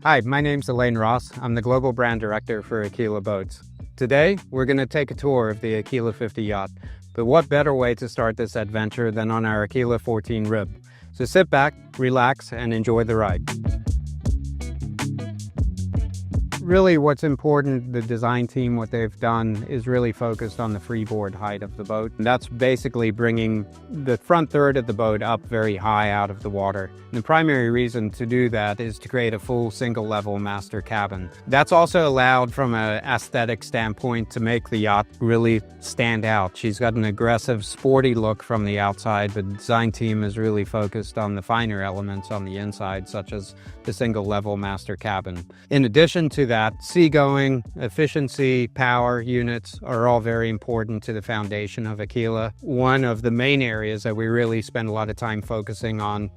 Hi, my name's Elaine Ross. I'm the Global Brand Director for Aquila Boats. Today, we're going to take a tour of the Aquila 50 yacht. But what better way to start this adventure than on our Aquila 14 rib? So sit back, relax, and enjoy the ride. Really what's important, the design team, what they've done is really focused on the freeboard height of the boat. And that's basically bringing the front third of the boat up very high out of the water. And the primary reason to do that is to create a full single level master cabin. That's also allowed from an aesthetic standpoint to make the yacht really stand out. She's got an aggressive, sporty look from the outside, but the design team is really focused on the finer elements on the inside, such as the single level master cabin. In addition to that, seagoing, efficiency, power units are all very important to the foundation of Aquila. One of the main areas that we really spend a lot of time focusing on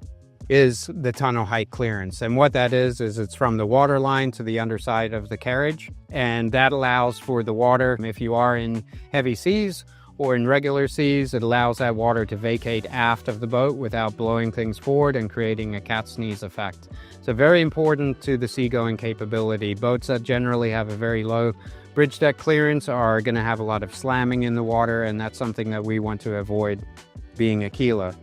is the tunnel height clearance. And what that is it's from the water line to the underside of the carriage. And that allows for the water, if you are in heavy seas or in regular seas, it allows that water to vacate aft of the boat without blowing things forward and creating a cat sneeze effect. So very important to the seagoing capability. Boats that generally have a very low bridge deck clearance are going to have a lot of slamming in the water, and that's something that we want to avoid being Aquila.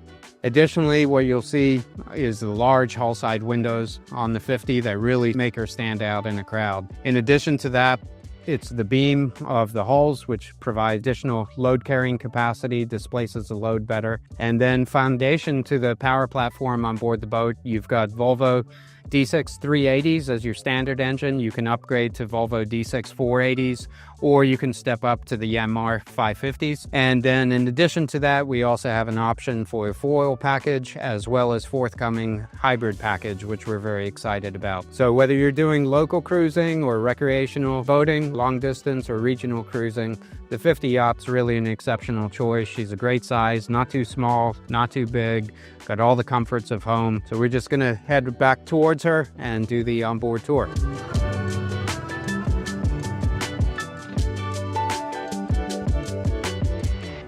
Additionally, what you'll see is the large hull side windows on the 50 that really make her stand out in a crowd. In addition to that, it's the beam of the hulls, which provide additional load carrying capacity, displaces the load better. And then foundation to the power platform on board the boat, you've got Volvo D6 380s as your standard engine. You can upgrade to Volvo D6 480s, or you can step up to the Yanmar 550s. And then in addition to that, we also have an option for a foil package as well as forthcoming hybrid package, which we're very excited about. So whether you're doing local cruising or recreational boating, long distance or regional cruising, the 50 yacht's really an exceptional choice. She's a great size, not too small, not too big, got all the comforts of home. So we're just gonna head back towards her and do the onboard tour.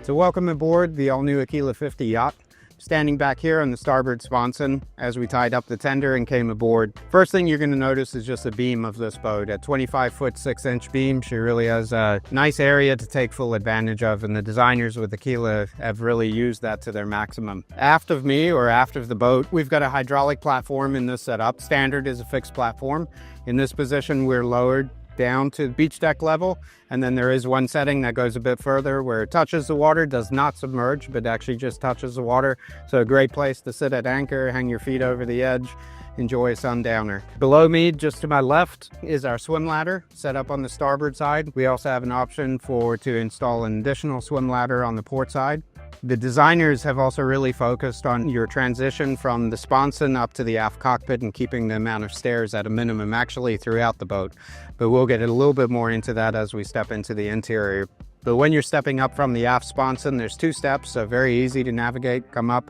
So welcome aboard the all-new Aquila 50 yacht. Standing back here on the starboard sponson as we tied up the tender and came aboard. First thing you're going to notice is just the beam of this boat. A 25-foot 6-inch beam. She really has a nice area to take full advantage of, and the designers with Aquila have really used that to their maximum. Aft of me, or aft of the boat, we've got a hydraulic platform in this setup. Standard is a fixed platform. In this position, we're lowered down to beach deck level, and then there is one setting that goes a bit further where it touches the water, does not submerge, but actually just touches the water. So a great place to sit at anchor, hang your feet over the edge, enjoy a sundowner. Below me, just to my left, is our swim ladder set up on the starboard side. We also have an option to install an additional swim ladder on the port side. The designers have also really focused on your transition from the sponson up to the aft cockpit and keeping the amount of stairs at a minimum actually throughout the boat. But we'll get a little bit more into that as we step into the interior. But when you're stepping up from the aft sponson, there's 2 steps, so very easy to navigate, come up,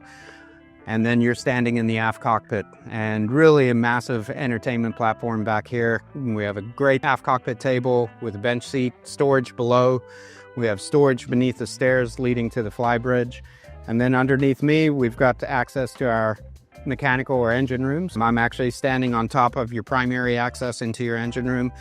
and then you're standing in the aft cockpit. And really a massive entertainment platform back here. We have a great aft cockpit table with a bench seat, storage below. We have storage beneath the stairs leading to the flybridge. And then underneath me, we've got access to our mechanical or engine rooms. I'm actually standing on top of your primary access into your engine room.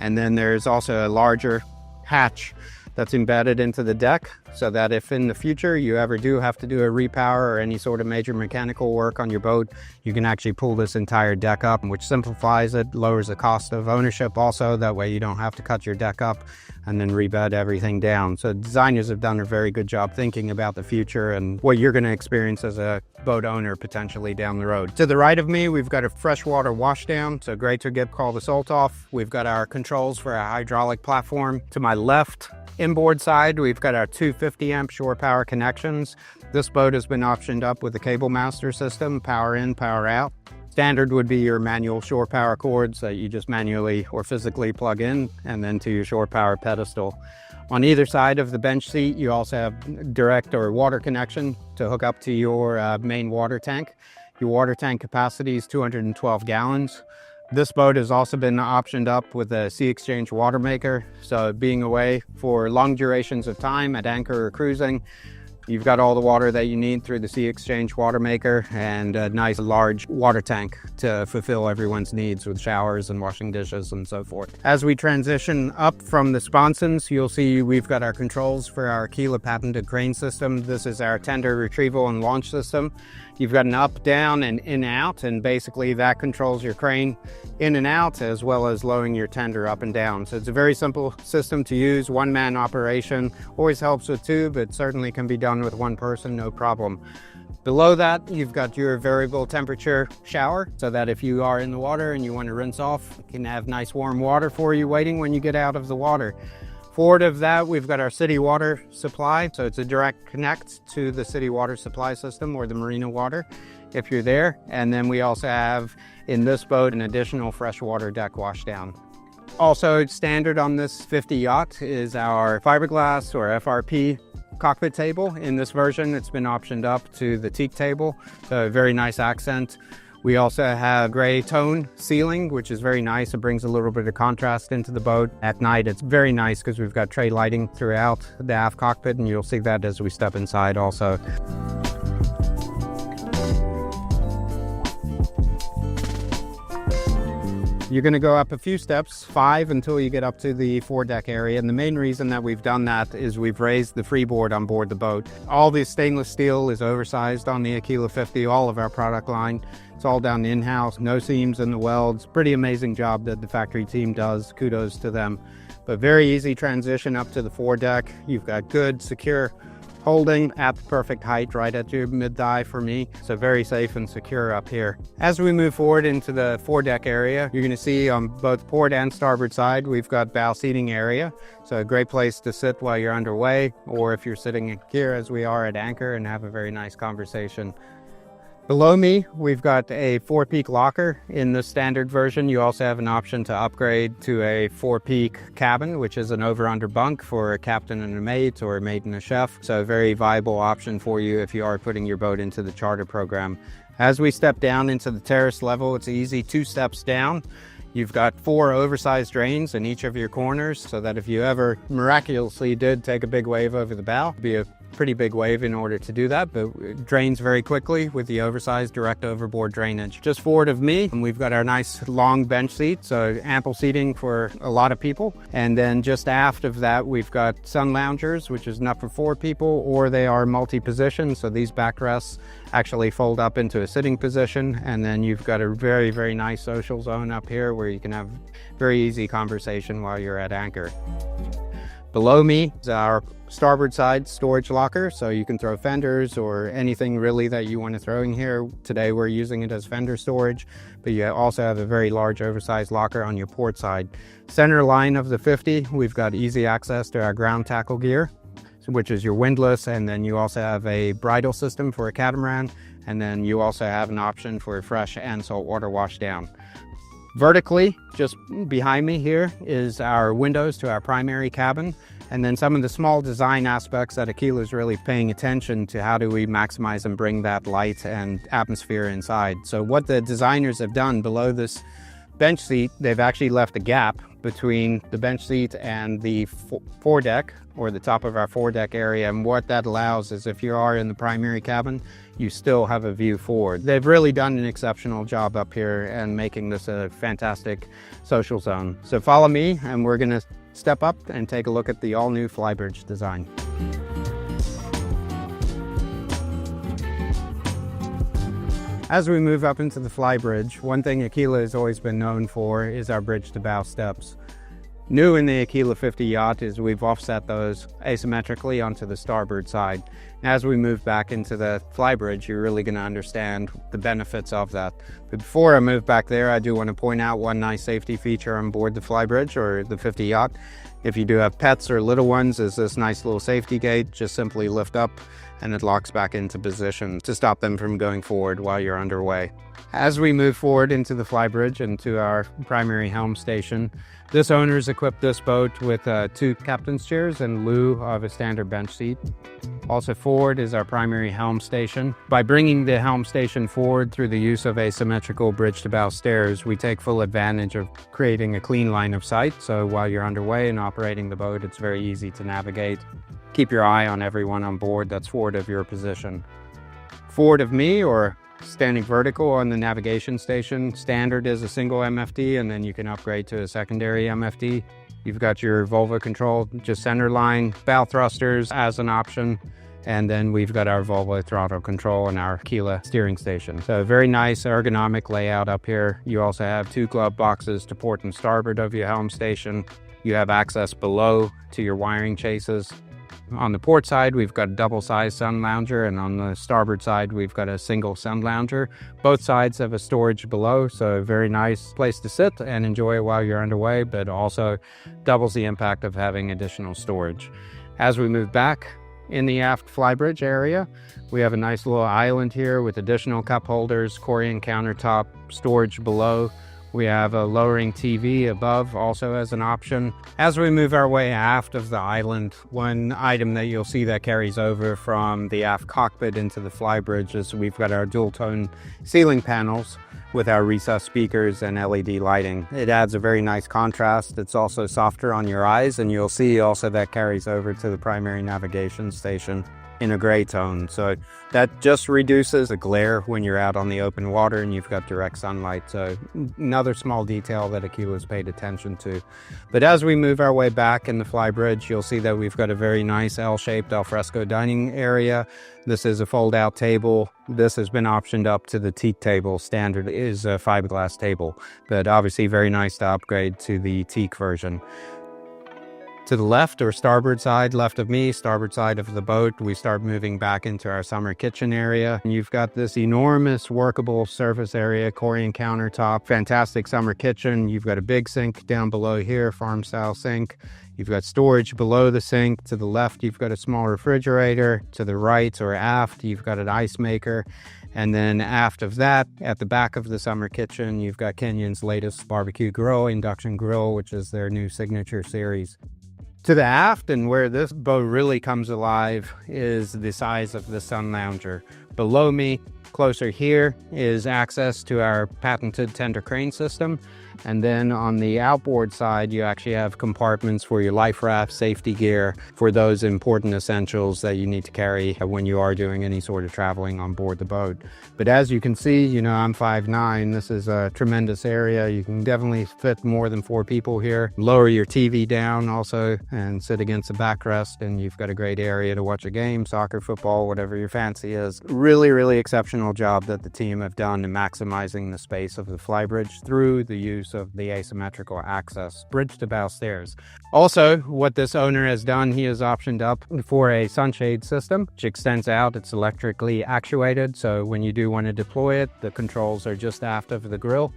And then there's also a larger hatch that's embedded into the deck, so that if in the future you ever do have to do a repower or any sort of major mechanical work on your boat, you can actually pull this entire deck up, which simplifies it, lowers the cost of ownership also. That way you don't have to cut your deck up and then rebed everything down. So designers have done a very good job thinking about the future and what you're going to experience as a boat owner potentially down the road. To the right of me, we've got a freshwater washdown, so great to get all the salt off. We've got our controls for our hydraulic platform. To my left, inboard side, we've got our 250 amp shore power connections. This boat has been optioned up with the cable master system, power in, power out. Standard would be your manual shore power cords that you just manually or physically plug in, and then to your shore power pedestal. On either side of the bench seat, you also have direct or water connection to hook up to your main water tank. Your water tank capacity is 212 gallons. This boat has also been optioned up with a Sea Exchange water maker, so being away for long durations of time at anchor or cruising, You've got all the water that you need through the Sea Exchange water maker and a nice large water tank to fulfill everyone's needs with showers and washing dishes and so forth. As we transition up from the sponsons, you'll see we've got our controls for our Aquila patented crane system. This is our tender retrieval and launch system. You've got an up, down, and in, out, and basically that controls your crane in and out as well as lowering your tender up and down. So it's a very simple system to use, one-man operation. Always helps with two, but certainly can be done with one person, no problem. Below that, you've got your variable temperature shower, so that if you are in the water and you want to rinse off, you can have nice warm water for you waiting when you get out of the water. Forward of that, we've got our city water supply. So it's a direct connect to the city water supply system or the marina water if you're there. And then we also have in this boat an additional freshwater deck washdown. Also standard on this 50 yacht is our fiberglass or FRP cockpit table. In this version, it's been optioned up to the teak table, so a very nice accent. We also have gray tone ceiling, which is very nice. It brings a little bit of contrast into the boat. At night, it's very nice because we've got tray lighting throughout the aft cockpit, and you'll see that as we step inside also. You're going to go up a few steps, 5, until you get up to the foredeck area. And the main reason that we've done that is we've raised the freeboard on board the boat. All the stainless steel is oversized on the Aquila 50, all of our product line. It's all done in-house, no seams in the welds. Pretty amazing job that the factory team does. Kudos to them. But very easy transition up to the foredeck. You've got good, secure holding at the perfect height, right at your mid-thigh for me. So very safe and secure up here. As we move forward into the foredeck area, you're going to see on both port and starboard side, we've got bow seating area. So a great place to sit while you're underway, or if you're sitting here as we are at anchor and have a very nice conversation. Below me, we've got a 4-peak locker. In the standard version, you also have an option to upgrade to a 4-peak cabin, which is an over-under bunk for a captain and a mate or a mate and a chef. So a very viable option for you if you are putting your boat into the charter program. As we step down into the terrace level, it's easy 2 steps down. You've got 4 oversized drains in each of your corners, so that if you ever miraculously did take a big wave over the bow, it'd be a pretty big wave in order to do that, but it drains very quickly with the oversized direct overboard drainage. Just forward of me, we've got our nice long bench seat, so ample seating for a lot of people. And then just aft of that, we've got sun loungers, which is enough for 4 people, or they are multi-position. So these backrests actually fold up into a sitting position. And then you've got a very, very nice social zone up here where you can have very easy conversation while you're at anchor. Below me is our starboard side storage locker, so you can throw fenders or anything really that you want to throw in here. Today we're using it as fender storage, but you also have a very large oversized locker on your port side. Center line of the 50, we've got easy access to our ground tackle gear, which is your windlass, and then you also have a bridle system for a catamaran, and then you also have an option for a fresh and saltwater wash down. Vertically, just behind me here, is our windows to our primary cabin, and then some of the small design aspects that Aquila is really paying attention to. How do we maximize and bring that light and atmosphere inside? So what the designers have done below this bench seat, they've actually left a gap between the bench seat and the foredeck, or the top of our foredeck area. And what that allows is if you are in the primary cabin, you still have a view forward. They've really done an exceptional job up here and making this a fantastic social zone. So follow me and we're gonna step up and take a look at the all-new flybridge design. As we move up into the flybridge, one thing Aquila has always been known for is our bridge-to-bow steps. New in the Aquila 50 yacht is we've offset those asymmetrically onto the starboard side. As we move back into the flybridge, you're really going to understand the benefits of that. But before I move back there, I do want to point out one nice safety feature on board the flybridge or the 50 yacht. If you do have pets or little ones, is this nice little safety gate. Just simply lift up and it locks back into position to stop them from going forward while you're underway. As we move forward into the flybridge and to our primary helm station, this owner's equipped this boat with 2 captain's chairs in lieu of a standard bench seat. Also forward is our primary helm station. By bringing the helm station forward through the use of asymmetrical bridge-to-bow stairs, we take full advantage of creating a clean line of sight. So while you're underway and operating the boat, it's very easy to navigate. keep your eye on everyone on board that's forward of your position. Forward of me, or standing vertical on the navigation station, standard is a single MFD, and then you can upgrade to a secondary MFD. You've got your Volvo control, just center line, bow thrusters as an option. And then we've got our Volvo throttle control and our Aquila steering station. So very nice ergonomic layout up here. You also have 2 glove boxes to port and starboard of your helm station. You have access below to your wiring chases. On the port side, we've got a double-sized sun lounger, and on the starboard side, we've got a single sun lounger. Both sides have a storage below, so a very nice place to sit and enjoy it while you're underway, but also doubles the impact of having additional storage. As we move back in the aft flybridge area, we have a nice little island here with additional cup holders, Corian countertop, storage below. We have a lowering TV above also as an option. As we move our way aft of the island, one item that you'll see that carries over from the aft cockpit into the flybridge is we've got our dual tone ceiling panels with our recessed speakers and LED lighting. It adds a very nice contrast. It's also softer on your eyes, and you'll see also that carries over to the primary navigation station in a gray tone. So that just reduces the glare when you're out on the open water and you've got direct sunlight. So another small detail that Aquila's paid attention to. But as we move our way back in the flybridge, you'll see that we've got a very nice L-shaped alfresco dining area. This is a fold-out table. This has been optioned up to the teak table. Standard is a fiberglass table, but obviously very nice to upgrade to the teak version. To the left, or starboard side, left of me, starboard side of the boat, we start moving back into our summer kitchen area. And you've got this enormous workable surface area, Corian countertop, fantastic summer kitchen. You've got a big sink down below here, farm style sink. You've got storage below the sink. To the left, you've got a small refrigerator. To the right or aft, you've got an ice maker. And then aft of that, at the back of the summer kitchen, you've got Kenyon's latest barbecue grill, induction grill, which is their new signature series. To the aft, and where this boat really comes alive, is the size of the sun lounger. Below me, closer here, is access to our patented tender crane system. And then on the outboard side, you actually have compartments for your life raft, safety gear, for those important essentials that you need to carry when you are doing any sort of traveling on board the boat. But as you can see, you know, I'm 5'9". This is a tremendous area. You can definitely fit more than 4 people here. Lower your TV down also and sit against the backrest, and you've got a great area to watch a game, soccer, football, whatever your fancy is. Really, really exceptional job that the team have done in maximizing the space of the flybridge through the use of the asymmetrical access bridge to bow stairs. Also, what this owner has done, he has optioned up for a sunshade system, which extends out. It's electrically actuated, so when you do want to deploy it, the controls are just aft of the grill,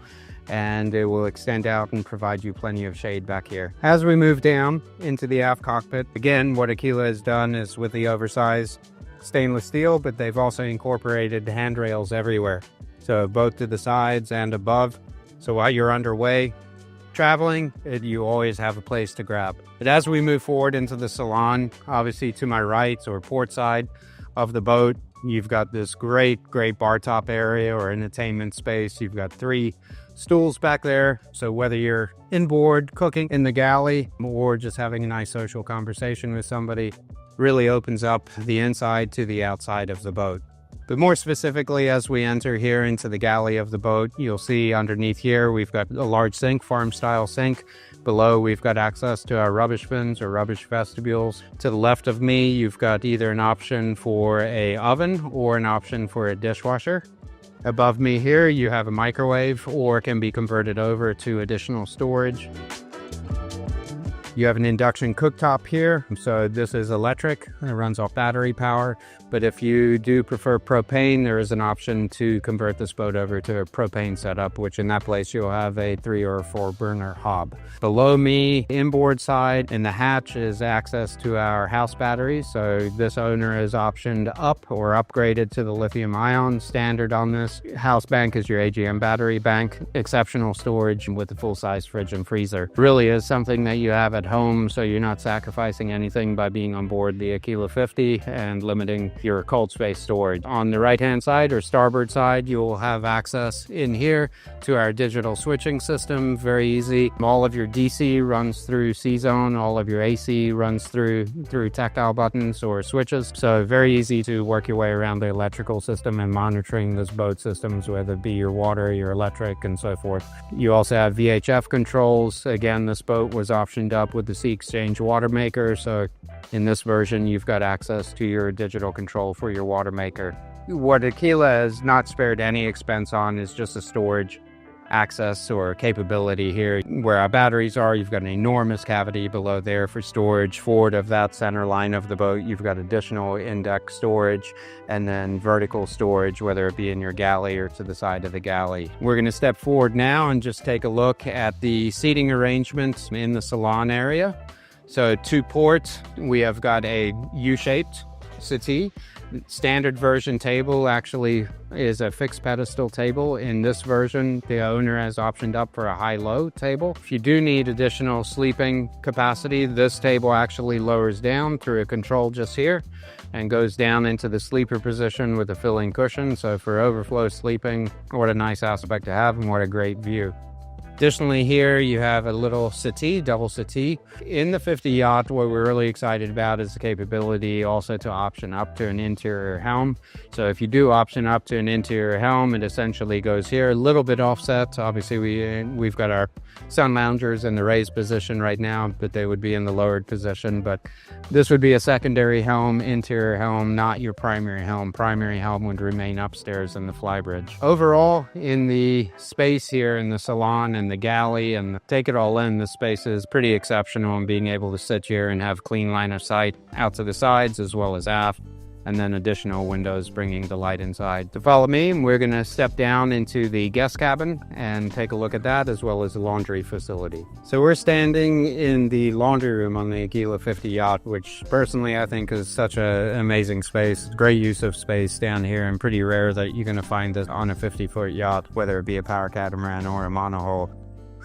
and it will extend out and provide you plenty of shade back here. As we move down into the aft cockpit, again, what Aquila has done is with the oversized stainless steel, but they've also incorporated handrails everywhere. So both to the sides and above. So while you're underway traveling, you always have a place to grab. But as we move forward into the salon, obviously to my right or port side of the boat, you've got this great bar top area or entertainment space. You've got 3 stools back there. So whether you're inboard cooking in the galley or just having a nice social conversation with somebody, really opens up the inside to the outside of the boat. But more specifically, as we enter here into the galley of the boat, you'll see underneath here, we've got a large sink, farm-style sink. Below, we've got access to our rubbish bins or rubbish vestibules. To the left of me, you've got either an option for an oven or an option for a dishwasher. Above me here, you have a microwave, or can be converted over to additional storage. You have an induction cooktop here, so this is electric. It runs off battery power, but if you do prefer propane, there is an option to convert this boat over to a propane setup, which in that place you'll have a 3 or 4 burner hob. Below me, inboard side in the hatch, is access to our house batteries. So this owner is optioned up or upgraded to the lithium ion. Standard on this house bank is your AGM battery bank. Exceptional storage with a full-size fridge and freezer. Really is something that you have at at home, so you're not sacrificing anything by being on board the Aquila 50 and limiting your cold space storage. On the right-hand side or starboard side, you will have access in here to our digital switching system. Very easy. All of your DC runs through C-Zone. All of your AC runs through tactile buttons or switches. So very easy to work your way around the electrical system and monitoring those boat systems, whether it be your water, your electric, and so forth. You also have VHF controls. Again, this boat was optioned up with the Sea Exchange water maker. So in this version, you've got access to your digital control for your water maker. What Aquila has not spared any expense on is just a storage access or capability here. Where our batteries are, you've got an enormous cavity below there for storage. Forward of that center line of the boat, you've got additional in-deck storage and then vertical storage, whether it be in your galley or to the side of the galley. We're going to step forward now and just take a look at the seating arrangements in the salon area. So 2 ports, we have got a U-shaped settee. Standard version table actually is a fixed pedestal table. In this version, the owner has optioned up for a high-low table. If you do need additional sleeping capacity, this table actually lowers down through a control just here and goes down into the sleeper position with a filling cushion. So for overflow sleeping, what a nice aspect to have and what a great view. Additionally, here you have a little settee, double settee. In the 50 Yacht, what we're really excited about is the capability also to option up to an interior helm. So if you do option up to an interior helm, it essentially goes here, a little bit offset. Obviously, we've got our sun loungers in the raised position right now, but they would be in the lowered position. But this would be a secondary helm, interior helm, not your primary helm. Primary helm would remain upstairs in the flybridge. Overall, in the space here in the salon and the galley and take it all in, the space is pretty exceptional in being able to sit here and have clean line of sight out to the sides as well as aft, and then additional windows bringing the light inside. To follow me, we're going to step down into the guest cabin and take a look at that as well as the laundry facility. So we're standing in the laundry room on the Aquila 50 Yacht, which personally I think is such an amazing space. Great use of space down here, and pretty rare that you're going to find this on a 50-foot yacht, whether it be a power catamaran or a monohull.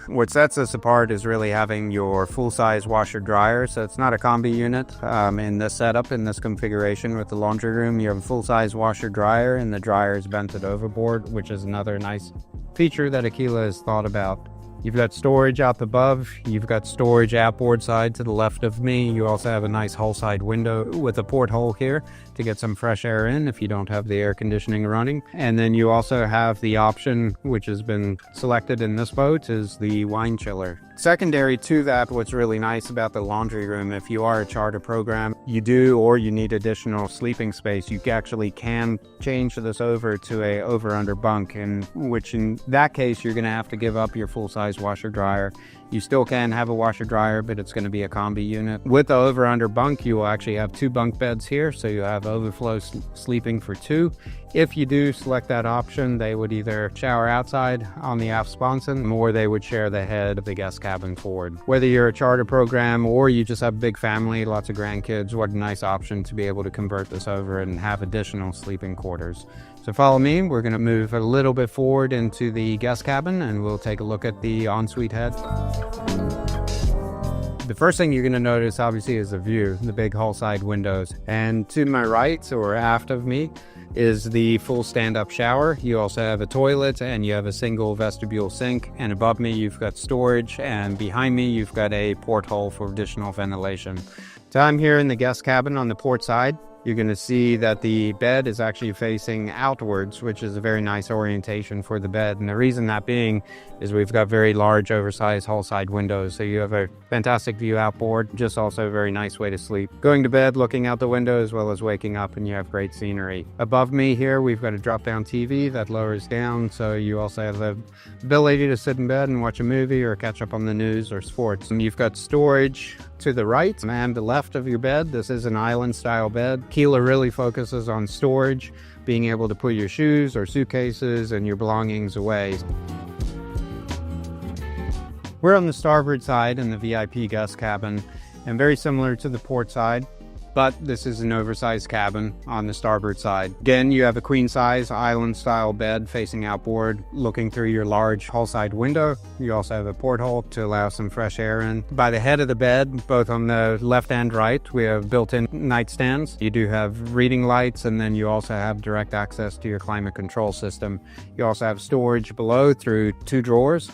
What sets us apart is really having your full-size washer dryer. So it's not a combi unit in this setup, in this configuration with the laundry room. You have a full-size washer dryer and the dryer is vented overboard, which is another nice feature that Aquila has thought about. You've got storage out above, you've got storage outboard side to the left of me. You also have a nice hull side window with a porthole here to get some fresh air in if you don't have the air conditioning running. And then you also have the option, which has been selected in this boat, is the wine chiller. Secondary to that, what's really nice about the laundry room, if you are a charter program, you do or you need additional sleeping space, you actually can change this over to a over-under bunk, and which in that case you're going to have to give up your full-size washer dryer. You still can have a washer dryer, but it's going to be a combi unit. With the over-under bunk, you will actually have 2 bunk beds here, so you have overflow sleeping for 2. If you do select that option, they would either shower outside on the aft sponson, or they would share the head of the guest cabin forward. Whether you're a charter program or you just have a big family, lots of grandkids, what a nice option to be able to convert this over and have additional sleeping quarters. So follow me, we're going to move a little bit forward into the guest cabin and we'll take a look at the ensuite head. The first thing you're going to notice obviously is the view, the big hull side windows. And to my right or aft of me is the full stand-up shower. You also have a toilet and you have a single vestibule sink. And above me you've got storage, and behind me you've got a porthole for additional ventilation. So I'm here in the guest cabin on the port side. You're going to see that the bed is actually facing outwards, which is a very nice orientation for the bed. And the reason that being is we've got very large oversized hull side windows. So you have a fantastic view outboard, just also a very nice way to sleep. Going to bed, looking out the window, as well as waking up, and you have great scenery. Above me here, we've got a drop down TV that lowers down. So you also have the ability to sit in bed and watch a movie or catch up on the news or sports. And you've got storage to the right and the left of your bed. This is an island style bed. Aquila really focuses on storage, being able to put your shoes or suitcases and your belongings away. We're on the starboard side in the VIP guest cabin, and very similar to the port side. but this is an oversized cabin on the starboard side. Again, you have a queen size island style bed facing outboard, looking through your large hull side window. You also have a porthole to allow some fresh air in. By the head of the bed, both on the left and right, we have built-in nightstands. You do have reading lights, and then you also have direct access to your climate control system. You also have storage below through 2 drawers.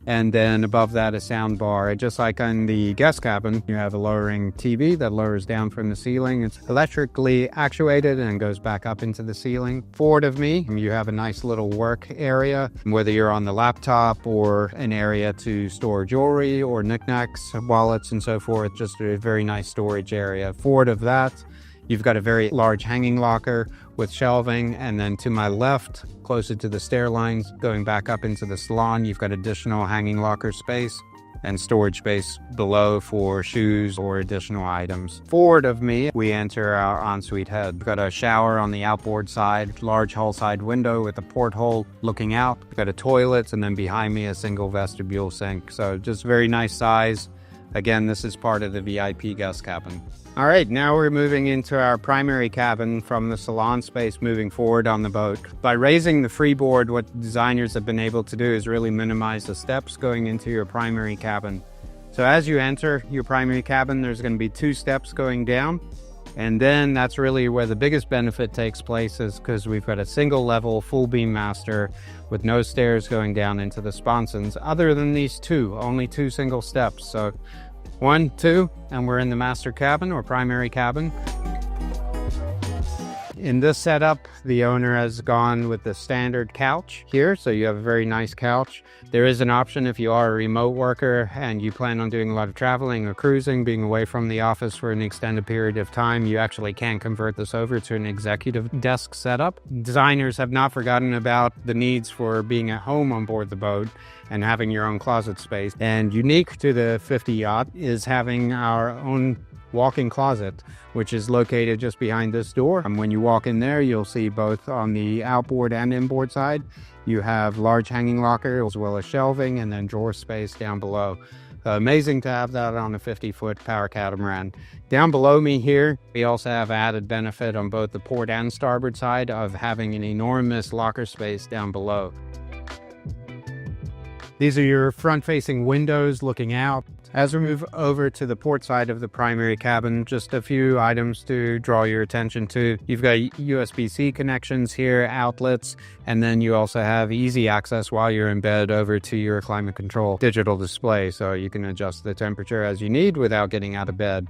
And then above that, a sound bar. Just like in the guest cabin, you have a lowering TV that lowers down from the ceiling. It's electrically actuated and goes back up into the ceiling. Forward of me, you have a nice little work area, whether you're on the laptop or an area to store jewelry or knickknacks, wallets, and so forth. Just a very nice storage area. Forward of that, you've got a very large hanging locker with shelving, and then to my left, closer to the stair lines, going back up into the salon, you've got additional hanging locker space and storage space below for shoes or additional items. Forward of me, we enter our ensuite head. We've got a shower on the outboard side, large hull side window with a porthole looking out. We've got a toilet, and then behind me, a single vestibule sink. So just very nice size. Again, this is part of the VIP guest cabin. All right, now we're moving into our primary cabin from the salon space moving forward on the boat. By raising the freeboard, what designers have been able to do is really minimize the steps going into your primary cabin. So as you enter your primary cabin, there's going to be 2 steps going down. And then that's really where the biggest benefit takes place, is because we've got a single level full beam master with no stairs going down into the sponsons, other than these 2, only 2 single steps. So 1, 2, and we're in the master cabin or primary cabin. In this setup, the owner has gone with the standard couch here, so you have a very nice couch. There is an option if you are a remote worker and you plan on doing a lot of traveling or cruising, being away from the office for an extended period of time, you actually can convert this over to an executive desk setup. Designers have not forgotten about the needs for being at home on board the boat and having your own closet space. And unique to the 50 Yacht is having our own walk-in closet, which is located just behind this door. And when you walk in there, you'll see both on the outboard and inboard side, you have large hanging locker as well as shelving, and then drawer space down below. Amazing to have that on a 50-foot power catamaran. Down below me here, we also have added benefit on both the port and starboard side of having an enormous locker space down below. These are your front-facing windows looking out. As we move over to the port side of the primary cabin, just a few items to draw your attention to. You've got USB-C connections here, outlets, and then you also have easy access while you're in bed over to your climate control digital display, so you can adjust the temperature as you need without getting out of bed.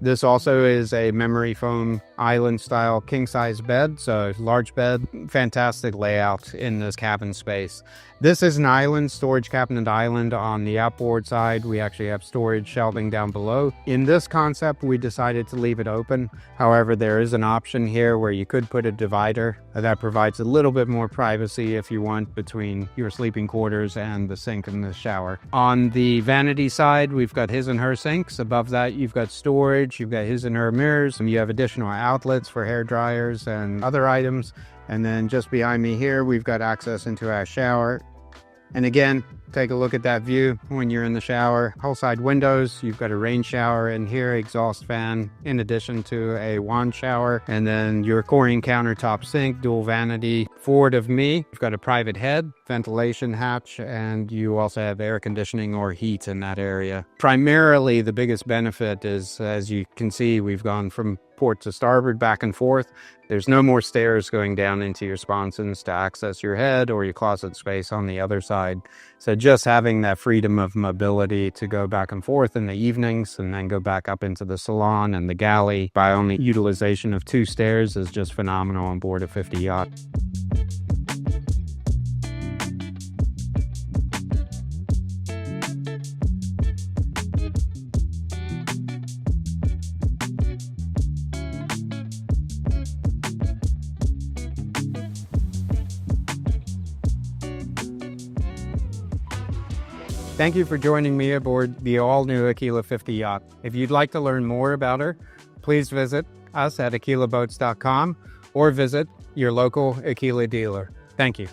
This also is a memory foam island style king size bed, so large bed, fantastic layout in this cabin space. This is an island, storage cabinet island on the outboard side. We actually have storage shelving down below. In this concept, we decided to leave it open. However, there is an option here where you could put a divider that provides a little bit more privacy if you want between your sleeping quarters and the sink and the shower. On the vanity side, we've got his and her sinks. Above that, you've got storage, you've got his and her mirrors, and you have additional outlets for hair dryers and other items. And then just behind me here, we've got access into our shower. And again, take a look at that view when you're in the shower. Whole side windows, you've got a rain shower in here, exhaust fan, in addition to a wand shower. And then your chlorine countertop sink, dual vanity. Forward of me, you've got a private head, ventilation hatch, and you also have air conditioning or heat in that area. Primarily, the biggest benefit is, as you can see, we've gone from port to starboard, back and forth. There's no more stairs going down into your sponsons to access your head or your closet space on the other side. So just having that freedom of mobility to go back and forth in the evenings and then go back up into the salon and the galley by only utilization of 2 stairs is just phenomenal on board a 50 Yacht. Thank you for joining me aboard the all-new Aquila 50 Yacht. If you'd like to learn more about her, please visit us at aquilaboats.com or visit your local Aquila dealer. Thank you.